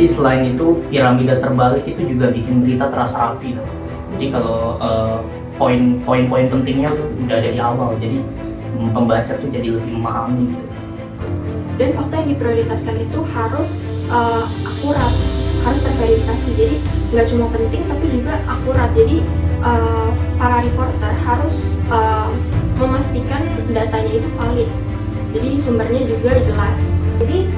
Jadi selain itu piramida terbalik itu juga bikin berita terasa rapi. Jadi kalau poin-poin pentingnya udah ada di awal, jadi pembaca tuh jadi lebih memahami gitu. Dan fakta yang diprioritaskan itu harus akurat, harus terverifikasi. Jadi nggak cuma penting tapi juga akurat. Jadi para reporter harus memastikan datanya itu valid. Jadi sumbernya juga jelas. Jadi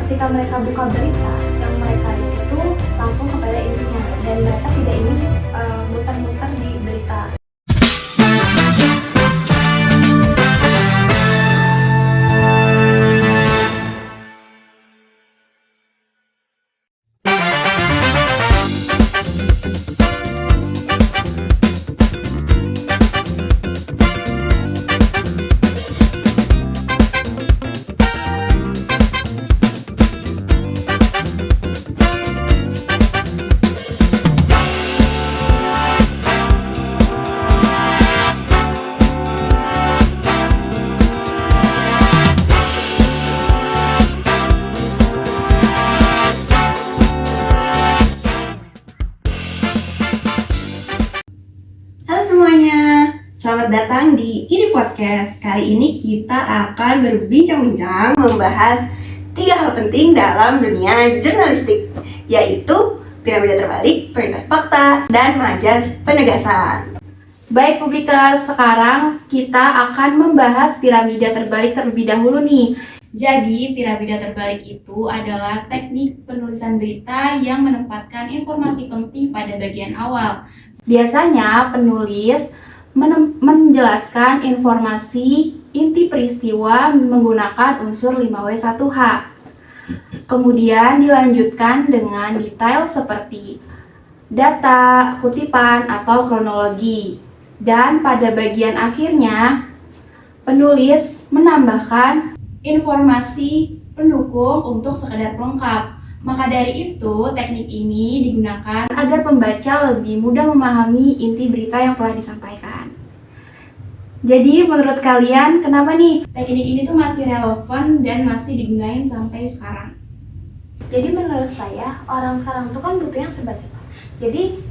ketika mereka buka berita, yang mereka lihat itu langsung kepada intinya dan mereka tidak ingin muter-muter di berita. Selamat datang di Ini Podcast. Kali ini kita akan berbincang-bincang membahas 3 hal penting dalam dunia jurnalistik, yaitu piramida terbalik, prioritas fakta, dan majas penegasan. Baik publikers, sekarang kita akan membahas piramida terbalik terlebih dahulu nih. Jadi, piramida terbalik itu adalah teknik penulisan berita yang menempatkan informasi penting pada bagian awal. Biasanya penulis menjelaskan informasi inti peristiwa menggunakan unsur 5W1H. Kemudian dilanjutkan dengan detail seperti data, kutipan, atau kronologi. Dan pada bagian akhirnya, penulis menambahkan informasi pendukung untuk sekedar pelengkap. Maka dari itu, teknik ini digunakan agar pembaca lebih mudah memahami inti berita yang telah disampaikan. Jadi, menurut kalian, kenapa nih teknik ini tuh masih relevan dan masih digunain sampai sekarang? Jadi menurut saya, orang sekarang tuh kan butuh yang serba cepat. Jadi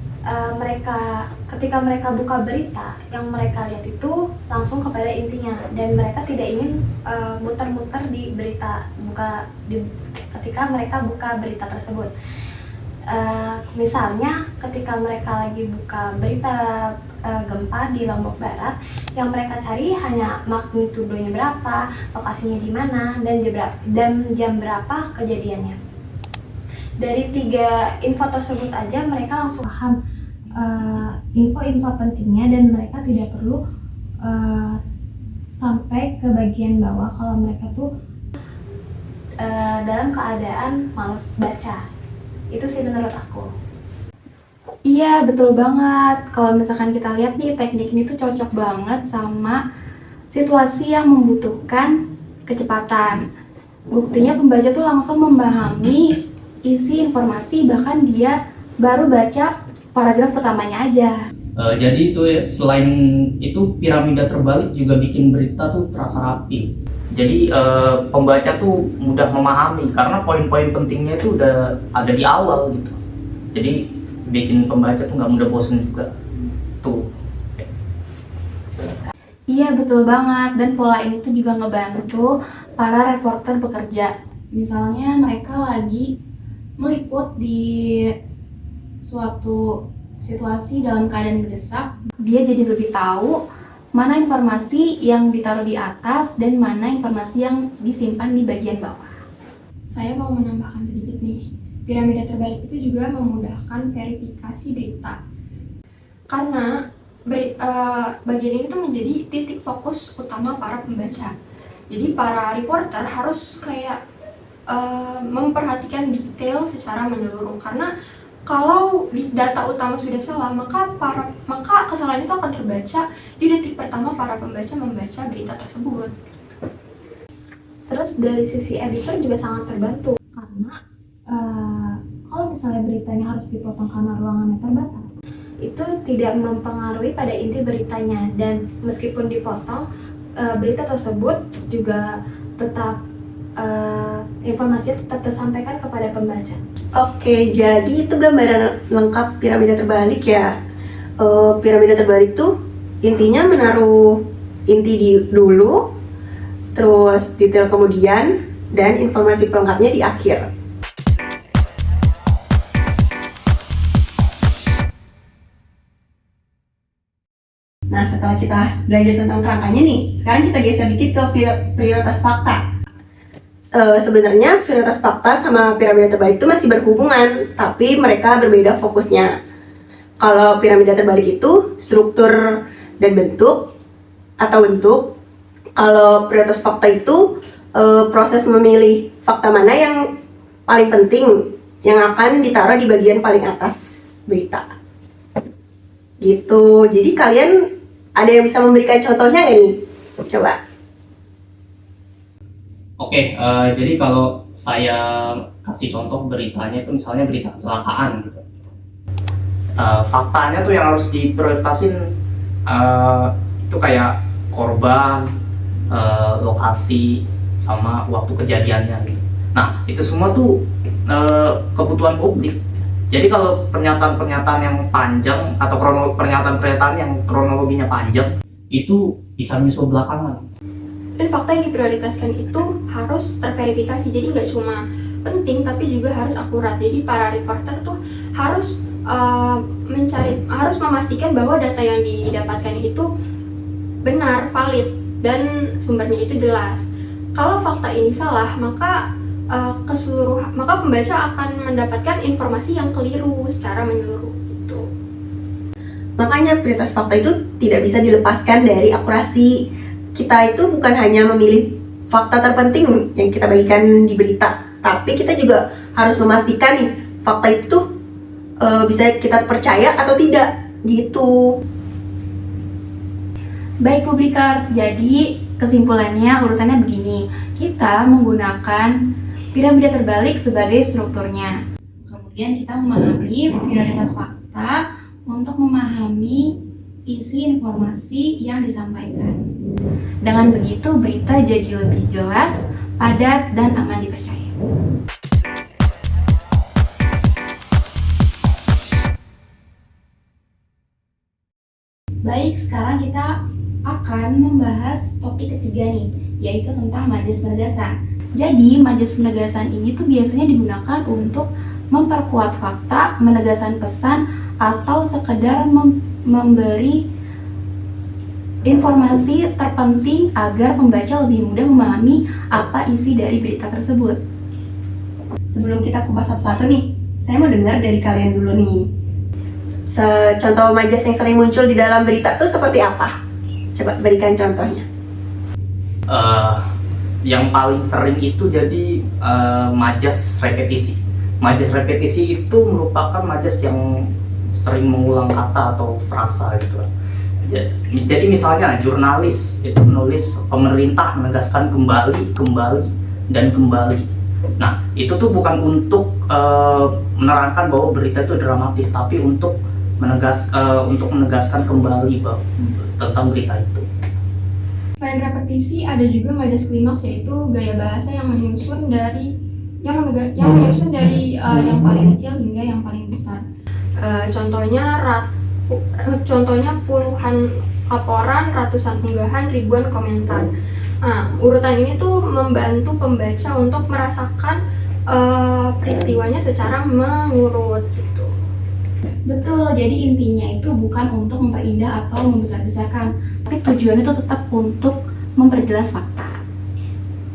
ketika mereka buka berita, yang mereka lihat itu langsung kepada intinya dan mereka tidak ingin muter-muter di berita ketika mereka buka berita tersebut. Misalnya ketika mereka lagi buka berita gempa di Lombok Barat, yang mereka cari hanya magnitudonya berapa, lokasinya di mana, dan jam berapa kejadiannya. Dari 3 info tersebut aja mereka langsung paham info-info pentingnya dan mereka tidak perlu sampai ke bagian bawah kalau mereka tuh dalam keadaan malas baca. Itu sih menurut aku. Iya, betul banget. Kalau misalkan kita lihat nih, teknik ini tuh cocok banget sama situasi yang membutuhkan kecepatan. Buktinya pembaca tuh langsung memahami isi informasi, bahkan dia baru baca paragraf pertamanya aja. Jadi itu ya, selain itu piramida terbalik juga bikin berita tuh terasa rapi. Jadi pembaca tuh mudah memahami karena poin-poin pentingnya itu udah ada di awal gitu. Jadi bikin pembaca tuh nggak mudah bosen juga. Tuh. Iya, betul banget. Dan pola ini tuh juga ngebantu para reporter bekerja. Misalnya mereka lagi meliput di suatu situasi dalam keadaan mendesak, dia jadi lebih tahu mana informasi yang ditaruh di atas dan mana informasi yang disimpan di bagian bawah. Saya mau menambahkan sedikit nih, piramida terbalik itu juga memudahkan verifikasi berita. Karena bagian ini tuh menjadi titik fokus utama para pembaca. Jadi para reporter harus kayak memperhatikan detail secara menyeluruh, karena kalau di data utama sudah salah, maka kesalahan itu akan terbaca di detik pertama para pembaca membaca berita tersebut. Terus dari sisi editor juga sangat terbantu karena kalau misalnya beritanya harus dipotong karena ruangannya terbatas, itu tidak mempengaruhi pada inti beritanya, dan meskipun dipotong berita tersebut juga tetap informasi tetap tersampaikan kepada pembaca. Oke, jadi itu gambaran lengkap piramida terbalik ya. Piramida terbalik tuh intinya menaruh dulu, terus detail kemudian, dan informasi pelengkapnya di akhir. Nah, setelah kita belajar tentang kerangkanya nih, sekarang kita geser dikit ke prioritas fakta. Sebenarnya prioritas fakta sama piramida terbalik itu masih berhubungan, tapi mereka berbeda fokusnya. Kalau piramida terbalik itu struktur dan bentuk atau bentuk. Kalau prioritas fakta itu proses memilih fakta mana yang paling penting yang akan ditaruh di bagian paling atas berita. Gitu. Jadi kalian ada yang bisa memberikan contohnya nggak nih? Coba. Oke, jadi kalau saya kasih contoh beritanya itu misalnya berita kecelakaan gitu. Faktanya tuh yang harus diprioritasin itu kayak korban, lokasi, sama waktu kejadiannya gitu. Nah, itu semua tuh kebutuhan publik. Jadi kalau pernyataan-pernyataan yang panjang atau pernyataan-pernyataan yang kronologinya panjang itu bisa menyusul belakangan. Dan fakta yang diprioritaskan itu harus terverifikasi, jadi nggak cuma penting tapi juga harus akurat. Jadi para reporter tuh harus harus memastikan bahwa data yang didapatkan itu benar, valid, dan sumbernya itu jelas. Kalau fakta ini salah, maka maka pembaca akan mendapatkan informasi yang keliru secara menyeluruh gitu. Makanya prioritas fakta itu tidak bisa dilepaskan dari akurasi. Kita itu bukan hanya memilih fakta terpenting yang kita bagikan di berita, tapi kita juga harus memastikan nih fakta itu bisa kita percaya atau tidak gitu. Baik publikers, jadi kesimpulannya urutannya begini. Kita menggunakan piramida terbalik sebagai strukturnya. Kemudian kita memahami prioritas fakta untuk memahami isi informasi yang disampaikan. Dengan begitu berita jadi lebih jelas, padat, dan aman dipercaya. Baik, sekarang kita akan membahas topik ketiga nih, yaitu tentang majelis penegasan. Jadi, majelis penegasan ini tuh biasanya digunakan untuk memperkuat fakta, menegaskan pesan, atau sekedar memberi informasi terpenting agar pembaca lebih mudah memahami apa isi dari berita tersebut. Sebelum kita kupas satu-satu nih, saya mau dengar dari kalian dulu nih. Contoh majas yang sering muncul di dalam berita tuh seperti apa? Coba berikan contohnya. Yang paling sering itu jadi majas repetisi. Majas repetisi itu merupakan majas yang sering mengulang kata atau frasa gitu. Jadi misalnya jurnalis itu menulis pemerintah menegaskan kembali, dan kembali. Nah, itu tuh bukan untuk menerangkan bahwa berita itu dramatis, tapi untuk menegaskan kembali tentang berita itu. Selain repetisi, ada juga majas klimaks, yaitu gaya bahasa yang menyusun dari yang paling kecil hingga yang paling besar. Contohnya puluhan laporan, ratusan unggahan, ribuan komentar. Nah, urutan ini tuh membantu pembaca untuk merasakan peristiwanya secara mengurut gitu. Betul, jadi intinya itu bukan untuk memperindah atau membesar-besarkan, tapi tujuannya itu tetap untuk memperjelas fakta.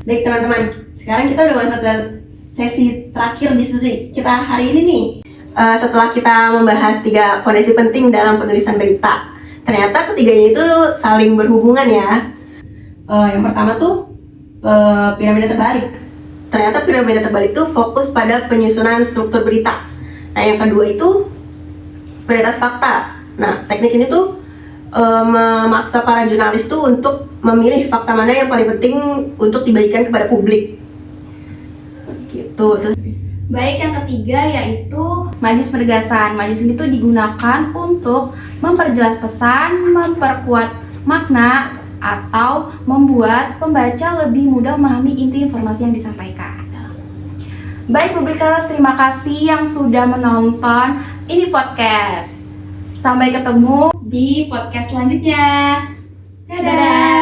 Baik teman-teman, sekarang kita udah masuk ke sesi terakhir diskusi kita hari ini nih. Setelah kita membahas 3 fondasi penting dalam penulisan berita, ternyata ketiganya itu saling berhubungan ya. Yang pertama tuh piramida terbalik. Ternyata piramida terbalik itu fokus pada penyusunan struktur berita. Nah, yang kedua itu prioritas fakta. Nah, teknik ini tuh memaksa para jurnalis tuh untuk memilih fakta mana yang paling penting untuk dibagikan kepada publik. Gitu. Baik, yang ketiga yaitu majelis penegasan. Majelis ini tuh digunakan untuk memperjelas pesan, memperkuat makna, atau membuat pembaca lebih mudah memahami inti informasi yang disampaikan. Baik Publikers, terima kasih yang sudah menonton ini podcast. Sampai ketemu di podcast selanjutnya. Dadah!